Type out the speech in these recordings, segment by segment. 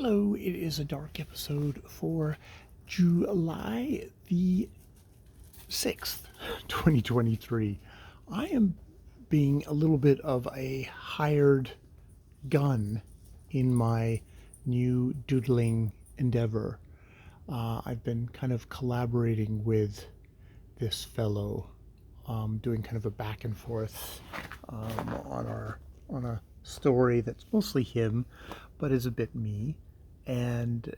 Hello, it is a dark episode for July the 6th, 2023. I am being a little bit of a hired gun in my new doodling endeavor. I've been kind of collaborating with this fellow, doing kind of a back and forth on a story that's mostly him, but is a bit me. And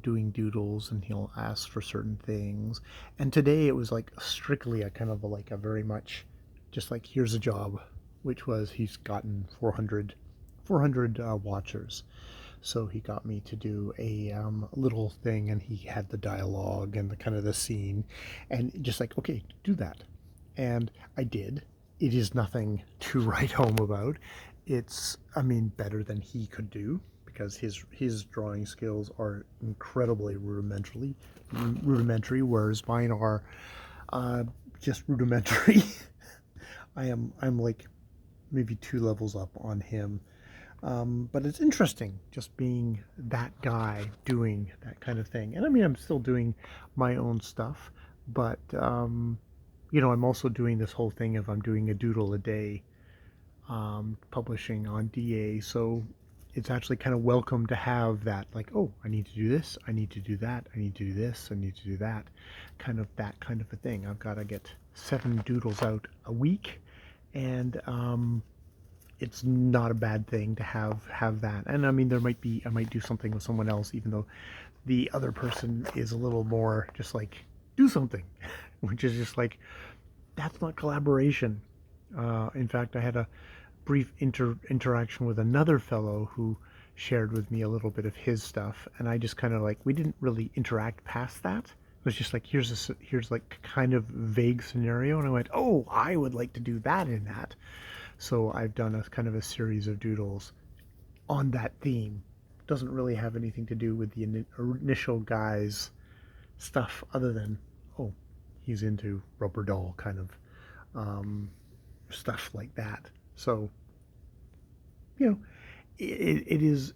doing doodles, and he'll ask for certain things. And today it was like strictly a kind of like a very much just like, here's a job, which was he's gotten 400 watchers. So he got me to do a little thing, and he had the dialogue and the kind of the scene, and just like, okay, do that. And I did. It is nothing to write home about. It's, I mean, better than he could do, because his drawing skills are incredibly rudimentary, whereas mine are just rudimentary. I'm like maybe 2 levels up on him. But it's interesting just being that guy doing that kind of thing. And I mean, I'm still doing my own stuff, but I'm also doing this whole thing of I'm doing a doodle a day, publishing on DA. So it's actually kind of welcome to have that, like, oh, I need to do this, I need to do that, I need to do this, I need to do that kind of a thing. I've got to get 7 doodles out a week, and it's not a bad thing to have that. And I mean, I might do something with someone else, even though the other person is a little more just like, do something, which is just like, that's not collaboration. In fact, I had a brief interaction with another fellow who shared with me a little bit of his stuff, and I just kind of like, we didn't really interact past that. It was just like, here's like kind of vague scenario, and I went, oh, I would like to do that in that. So I've done a kind of a series of doodles on that theme. Doesn't really have anything to do with the initial guy's stuff, other than, oh, he's into rubber doll kind of stuff like that. So it's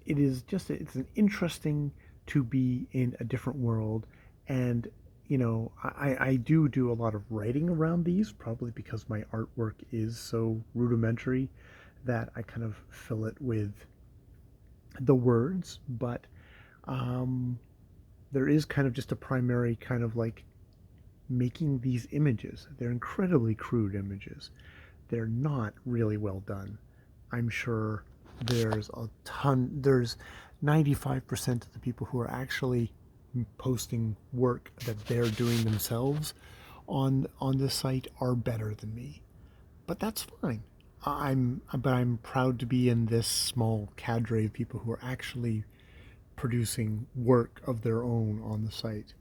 an interesting to be in a different world. And I do a lot of writing around these, probably because my artwork is so rudimentary that I kind of fill it with the words. But there is kind of just a primary kind of like making these images. They're incredibly crude images. They're not really well done. I'm sure there's 95% of the people who are actually posting work that they're doing themselves on this site are better than me. But that's fine. I'm proud to be in this small cadre of people who are actually producing work of their own on the site.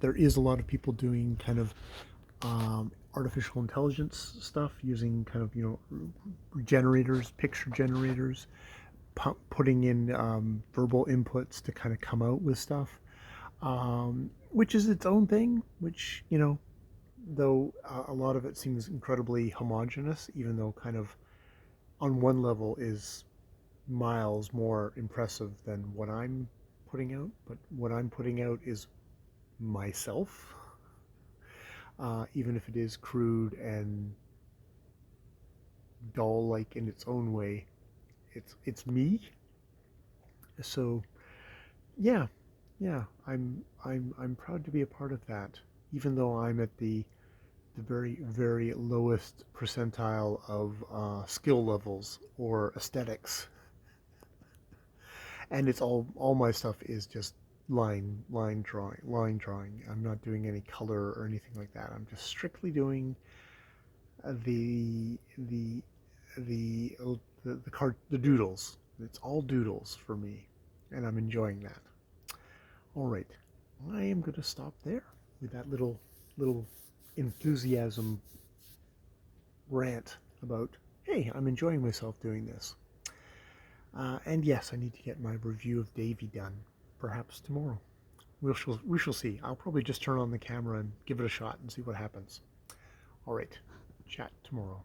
There is a lot of people doing kind of artificial intelligence stuff, using kind of generators, picture generators, putting in verbal inputs to kind of come out with stuff, which is its own thing. Which though a lot of it seems incredibly homogenous, even though kind of on one level is miles more impressive than what I'm putting out. But what I'm putting out is myself, even if it is crude and doll-like in its own way. It's me. So yeah, I'm proud to be a part of that, even though I'm at the very, very lowest percentile of skill levels or aesthetics. And it's all my stuff is just line drawing. I'm not doing any color or anything like that. I'm just strictly doing the the doodles. It's all doodles for me, and I'm enjoying that. All right, I am going to stop there with that little enthusiasm rant about, hey, I'm enjoying myself doing this. And yes, I need to get my review of Davy done, perhaps tomorrow. We shall see. I'll probably just turn on the camera and give it a shot and see what happens. All right, chat tomorrow.